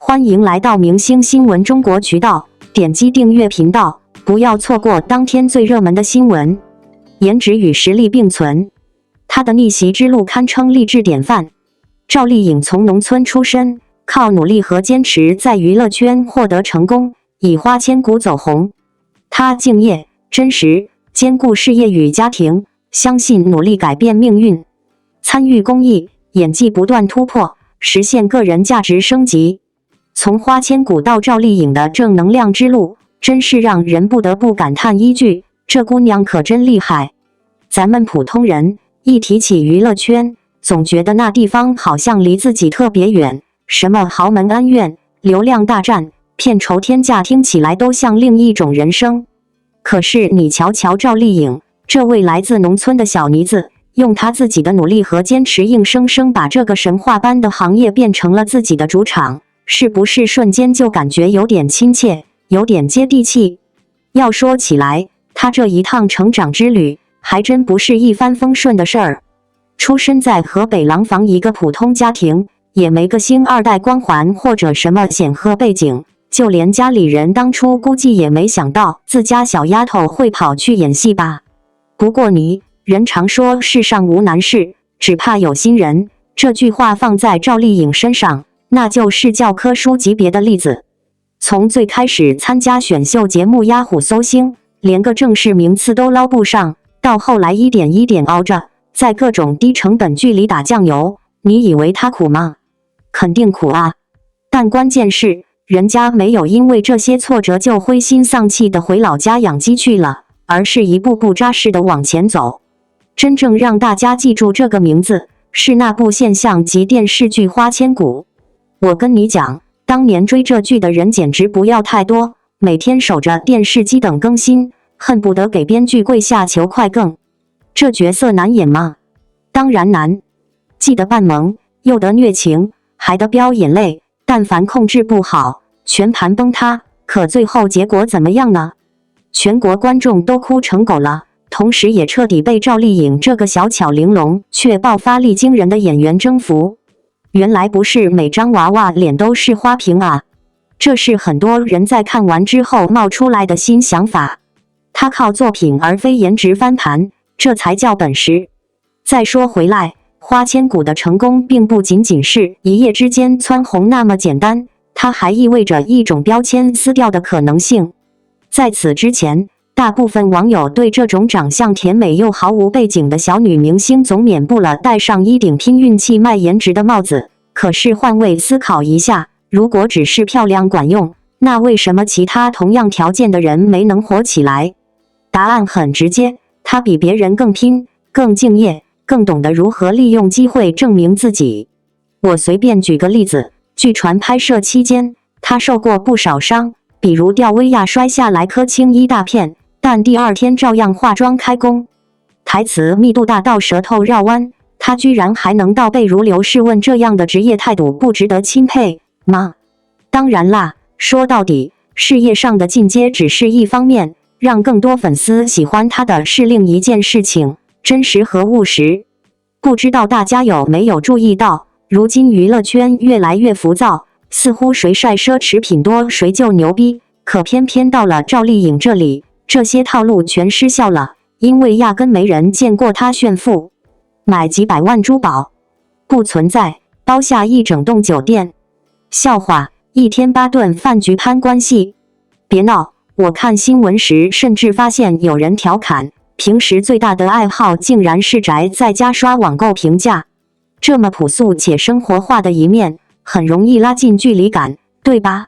欢迎来到明星新闻中国渠道，点击订阅频道，不要错过当天最热门的新闻。颜值与实力并存，她的逆袭之路堪称励志典范。赵丽颖从农村出身，靠努力和坚持在娱乐圈获得成功，以花千骨走红。她敬业、真实，兼顾事业与家庭，相信努力改变命运。参与公益，演技不断突破，实现个人价值升级。从花千骨到赵丽颖的正能量之路，真是让人不得不感叹一句：这姑娘可真厉害。咱们普通人一提起娱乐圈，总觉得那地方好像离自己特别远，什么豪门恩怨、流量大战、片酬天价，听起来都像另一种人生。可是你瞧瞧赵丽颖，这位来自农村的小妮子，用她自己的努力和坚持，硬生生把这个神话般的行业变成了自己的主场，是不是瞬间就感觉有点亲切，有点接地气？要说起来，她这一趟成长之旅还真不是一帆风顺的事儿。出身在河北廊坊一个普通家庭，也没个星二代光环或者什么显赫背景，就连家里人当初估计也没想到自家小丫头会跑去演戏吧。不过人常说世上无难事，只怕有心人，这句话放在赵丽颖身上，那就是教科书级别的例子。从最开始参加选秀节目压虎搜星，连个正式名次都捞不上，到后来一点一点熬着，在各种低成本剧里打酱油，你以为他苦吗？肯定苦啊！但关键是，人家没有因为这些挫折就灰心丧气的回老家养鸡去了，而是一步步扎实的往前走。真正让大家记住这个名字，是那部现象级电视剧《花千骨》。我跟你讲，当年追这剧的人简直不要太多，每天守着电视机等更新，恨不得给编剧跪下求快更。这角色难演吗？当然难，既得扮萌，又得虐情，还得飙眼泪，但凡控制不好，全盘崩塌。可最后结果怎么样呢？全国观众都哭成狗了，同时也彻底被赵丽颖这个小巧玲珑却爆发力惊人的演员征服。原来不是每张娃娃脸都是花瓶啊，这是很多人在看完之后冒出来的新想法。她靠作品而非颜值翻盘，这才叫本事。再说回来，花千骨的成功并不仅仅是一夜之间蹿红那么简单，它还意味着一种标签撕掉的可能性。在此之前，大部分网友对这种长相甜美又毫无背景的小女明星总免不了戴上一顶拼运气卖颜值的帽子。可是换位思考一下，如果只是漂亮管用，那为什么其他同样条件的人没能火起来？答案很直接，她比别人更拼、更敬业、更懂得如何利用机会证明自己。我随便举个例子，据传拍摄期间，她受过不少伤，比如吊威亚摔下来磕青一大片，但第二天照样化妆开工。台词密度大到舌头绕弯，他居然还能倒背如流。试问这样的职业态度不值得钦佩吗？当然啦，说到底，事业上的进阶只是一方面，让更多粉丝喜欢他的是另一件事情，真实和务实。不知道大家有没有注意到，如今娱乐圈越来越浮躁，似乎谁晒奢侈品多谁就牛逼，可偏偏到了赵丽颖这里，这些套路全失效了，因为压根没人见过她炫富。买几百万珠宝不存在，包下一整栋酒店。笑话，一天8顿饭局攀关系。别闹，我看新闻时甚至发现有人调侃，平时最大的爱好竟然是宅在家刷网购评价。这么朴素且生活化的一面，很容易拉近距离感，对吧？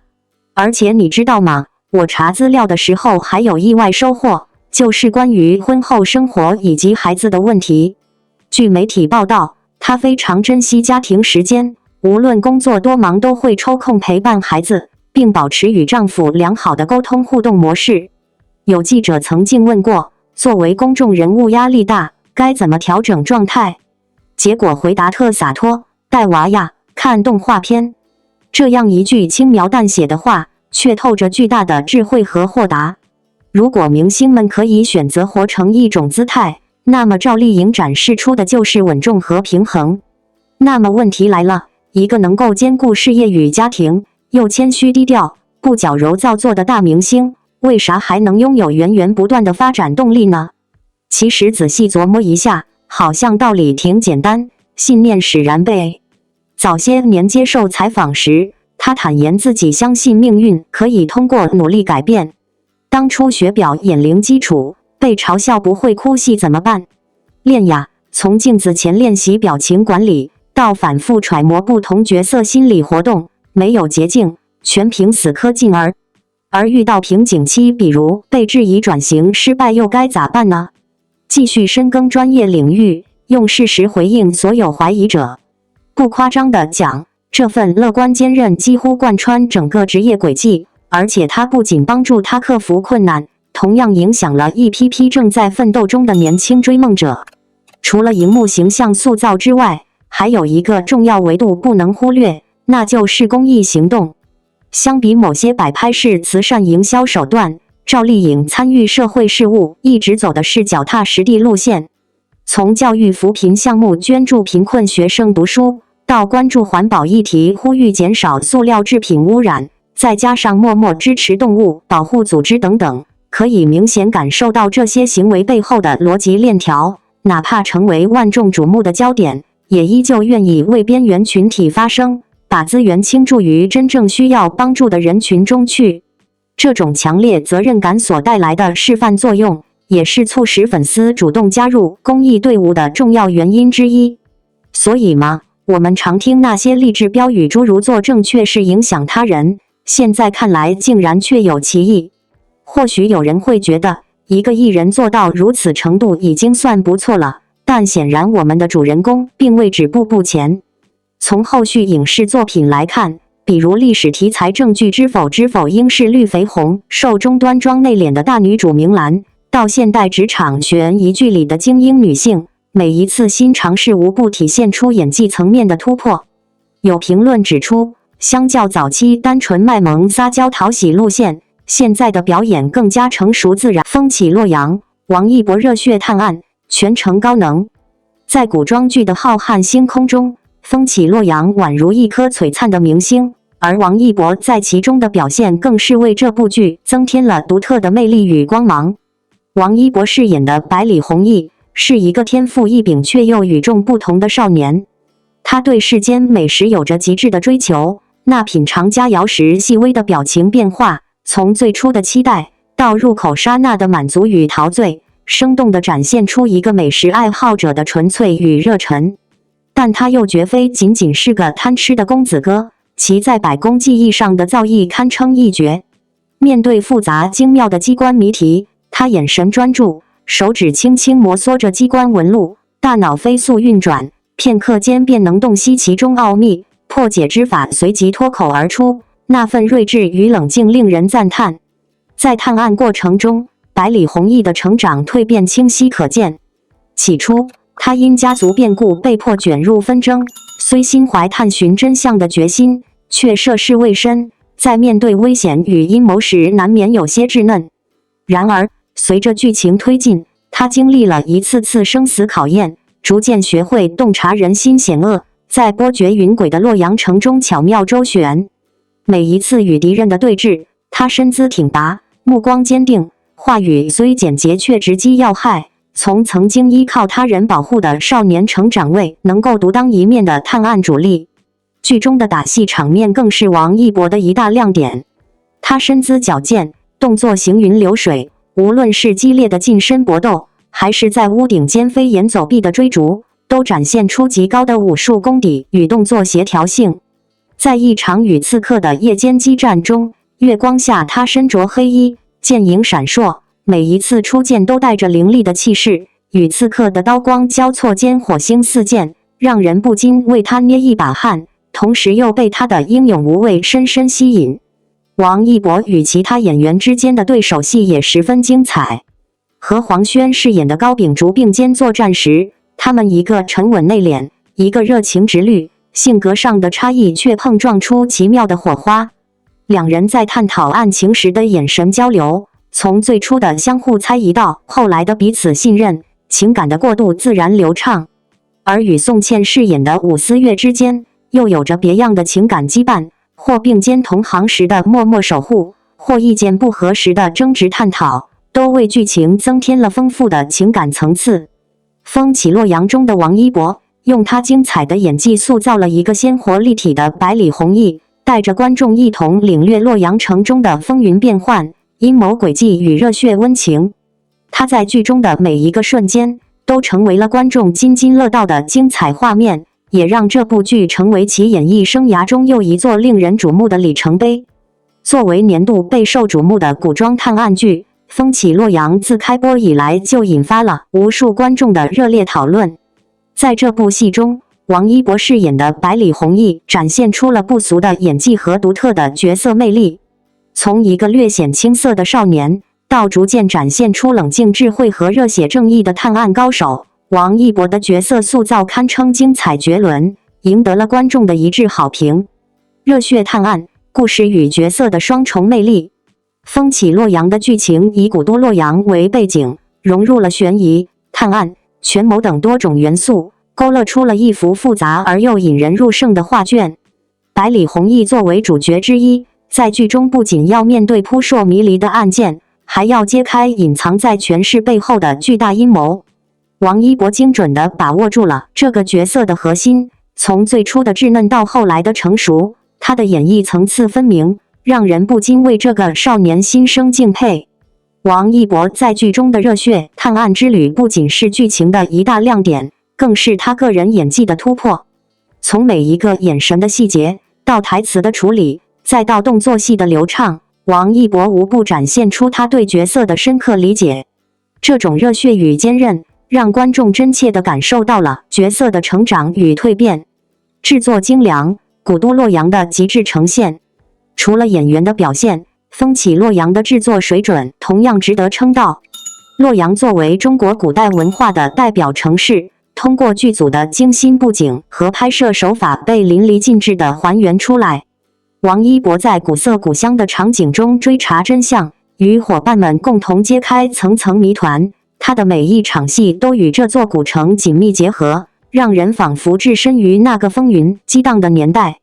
而且你知道吗？我查资料的时候还有意外收获，就是关于婚后生活以及孩子的问题。据媒体报道，她非常珍惜家庭时间，无论工作多忙都会抽空陪伴孩子，并保持与丈夫良好的沟通互动模式。有记者曾经问过，作为公众人物压力大，该怎么调整状态？结果回答特洒脱，带娃呀，看动画片。这样一句轻描淡写的话，却透着巨大的智慧和豁达。如果明星们可以选择活成一种姿态，那么赵丽颖展示出的就是稳重和平衡。那么问题来了，一个能够兼顾事业与家庭，又谦虚低调、不矫揉造作的大明星，为啥还能拥有源源不断的发展动力呢？其实仔细琢磨一下，好像道理挺简单，信念使然呗。早些年接受采访时，他坦言自己相信命运可以通过努力改变。当初学表演零基础，被嘲笑不会哭戏怎么办？练呀，从镜子前练习表情管理，到反复揣摩不同角色心理活动，没有捷径，全凭死磕劲儿。而遇到瓶颈期，比如被质疑转型失败，又该咋办呢？继续深耕专业领域，用事实回应所有怀疑者。不夸张地讲，这份乐观坚韧几乎贯穿整个职业轨迹，而且他不仅帮助他克服困难，同样影响了一批批正在奋斗中的年轻追梦者。除了荧幕形象塑造之外，还有一个重要维度不能忽略，那就是公益行动。相比某些摆拍式慈善营销手段，赵丽颖参与社会事务一直走的是脚踏实地路线。从教育扶贫项目捐助贫困学生读书，到关注环保议题呼吁减少塑料制品污染，再加上默默支持动物保护组织等等，可以明显感受到这些行为背后的逻辑链条。哪怕成为万众瞩目的焦点，也依旧愿意为边缘群体发声，把资源倾注于真正需要帮助的人群中去。这种强烈责任感所带来的示范作用，也是促使粉丝主动加入公益队伍的重要原因之一。所以嘛，我们常听那些励志标语，诸如做正确事影响他人，现在看来竟然确有其意。或许有人会觉得，一个艺人做到如此程度已经算不错了，但显然我们的主人公并未止步不前。从后续影视作品来看，比如历史题材证据知否应是绿肥红瘦中端庄内敛的大女主明兰，到现代职场悬疑剧里的精英女性，每一次新尝试无不体现出演技层面的突破。有评论指出，相较早期单纯卖萌撒娇讨喜路线，现在的表演更加成熟自然。风起洛阳，王一博热血探案，全程高能。在古装剧的浩瀚星空中，风起洛阳宛如一颗璀璨的明星，而王一博在其中的表现更是为这部剧增添了独特的魅力与光芒。王一博饰演的百里弘毅是一个天赋异禀却又与众不同的少年，他对世间美食有着极致的追求，那品尝佳肴时细微的表情变化，从最初的期待到入口刹那的满足与陶醉，生动地展现出一个美食爱好者的纯粹与热忱。但他又绝非仅仅是个贪吃的公子哥，其在百工技艺上的造诣堪称一绝。面对复杂精妙的机关谜题，他眼神专注，手指轻轻摩挲着机关纹路，大脑飞速运转，片刻间便能洞悉其中奥秘，破解之法随即脱口而出，那份睿智与冷静令人赞叹。在探案过程中，百里弘毅的成长蜕变清晰可见。起初，他因家族变故被迫卷入纷争，虽心怀探寻真相的决心，却涉世未深，在面对危险与阴谋时难免有些稚嫩。然而，随着剧情推进，他经历了一次次生死考验，逐渐学会洞察人心险恶，在波谲云诡的洛阳城中巧妙周旋。每一次与敌人的对峙，他身姿挺拔，目光坚定，话语虽简洁却直击要害。从曾经依靠他人保护的少年成长为能够独当一面的探案主力。剧中的打戏场面更是王一博的一大亮点。他身姿矫健，动作行云流水，无论是激烈的近身搏斗，还是在屋顶间飞檐走壁的追逐，都展现出极高的武术功底与动作协调性。在一场与刺客的夜间激战中，月光下他身着黑衣，剑影闪烁，每一次出剑都带着凌厉的气势，与刺客的刀光交错间火星四溅，让人不禁为他捏一把汗，同时又被他的英勇无畏深深吸引。王一博与其他演员之间的对手戏也十分精彩。和黄轩饰演的高秉烛并肩作战时，他们一个沉稳内敛，一个热情直律，性格上的差异却碰撞出奇妙的火花。两人在探讨案情时的眼神交流，从最初的相互猜疑到后来的彼此信任，情感的过渡自然流畅。而与宋茜饰演的武思月之间，又有着别样的情感羁绊，或并肩同行时的默默守护，或意见不合时的争执探讨，都为剧情增添了丰富的情感层次。《风起洛阳》中的王一博，用他精彩的演技塑造了一个鲜活立体的百里弘毅，带着观众一同领略洛阳城中的风云变幻、阴谋诡计与热血温情。他在剧中的每一个瞬间，都成为了观众津津乐道的精彩画面，也让这部剧成为其演艺生涯中又一座令人瞩目的里程碑。作为年度备受瞩目的古装探案剧，《风起洛阳》自开播以来就引发了无数观众的热烈讨论。在这部戏中，王一博饰演的百里弘毅展现出了不俗的演技和独特的角色魅力。从一个略显青涩的少年，到逐渐展现出冷静智慧和热血正义的探案高手，王一博的角色塑造堪称精彩绝伦，赢得了观众的一致好评。热血探案，故事与角色的双重魅力。风起洛阳的剧情以古都洛阳为背景，融入了悬疑、探案、权谋等多种元素，勾勒出了一幅复杂而又引人入胜的画卷。百里弘毅作为主角之一，在剧中不仅要面对扑朔迷离的案件，还要揭开隐藏在权势背后的巨大阴谋。王一博精准地把握住了这个角色的核心，从最初的稚嫩到后来的成熟，他的演绎层次分明，让人不禁为这个少年心生敬佩。王一博在剧中的热血探案之旅不仅是剧情的一大亮点，更是他个人演技的突破。从每一个眼神的细节，到台词的处理，再到动作戏的流畅，王一博无不展现出他对角色的深刻理解。这种热血与坚韧，让观众真切地感受到了角色的成长与蜕变。制作精良，古都洛阳的极致呈现。除了演员的表现，风起洛阳的制作水准同样值得称道。洛阳作为中国古代文化的代表城市，通过剧组的精心布景和拍摄手法被淋漓尽致地还原出来。王一博在古色古香的场景中追查真相，与伙伴们共同揭开层层谜团。他的每一场戏都与这座古城紧密结合，让人仿佛置身于那个风云激荡的年代。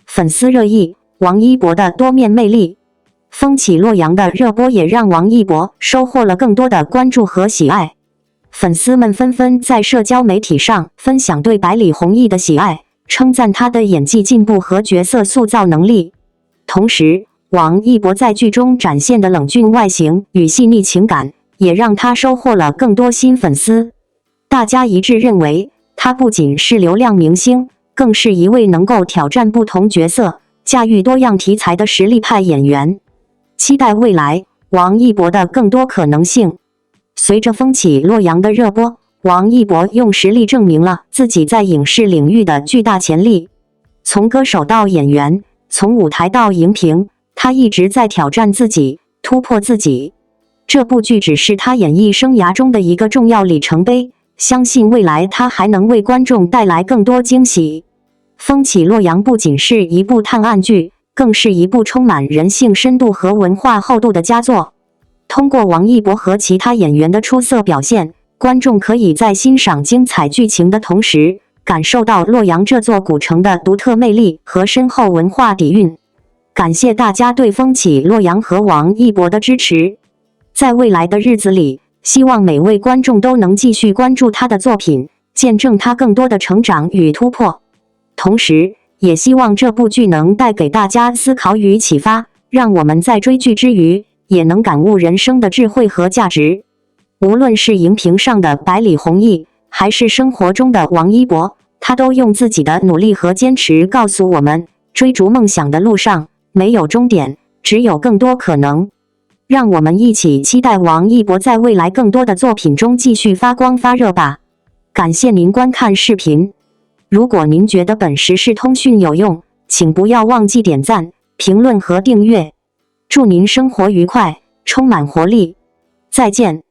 粉丝热议，王一博的多面魅力。风起洛阳的热播也让王一博收获了更多的关注和喜爱。粉丝们纷纷在社交媒体上分享对百里弘毅的喜爱，称赞他的演技进步和角色塑造能力。同时，王一博在剧中展现的冷峻外形与细腻情感，也让他收获了更多新粉丝。大家一致认为，他不仅是流量明星，更是一位能够挑战不同角色、驾驭多样题材的实力派演员。期待未来王一博的更多可能性。随着风起洛阳的热播，王一博用实力证明了自己在影视领域的巨大潜力。从歌手到演员，从舞台到荧屏，他一直在挑战自己，突破自己。这部剧只是他演艺生涯中的一个重要里程碑，相信未来他还能为观众带来更多惊喜。风起洛阳不仅是一部探案剧，更是一部充满人性深度和文化厚度的佳作。通过王一博和其他演员的出色表现，观众可以在欣赏精彩剧情的同时，感受到洛阳这座古城的独特魅力和深厚文化底蕴。感谢大家对风起洛阳和王一博的支持。在未来的日子里，希望每位观众都能继续关注他的作品，见证他更多的成长与突破。同时，也希望这部剧能带给大家思考与启发，让我们在追剧之余，也能感悟人生的智慧和价值。无论是荧屏上的百里弘毅，还是生活中的王一博，他都用自己的努力和坚持告诉我们，追逐梦想的路上，没有终点，只有更多可能。让我们一起期待王一博在未来更多的作品中继续发光发热吧。感谢您观看视频。如果您觉得本时事通讯有用，请不要忘记点赞、评论和订阅。祝您生活愉快，充满活力。再见。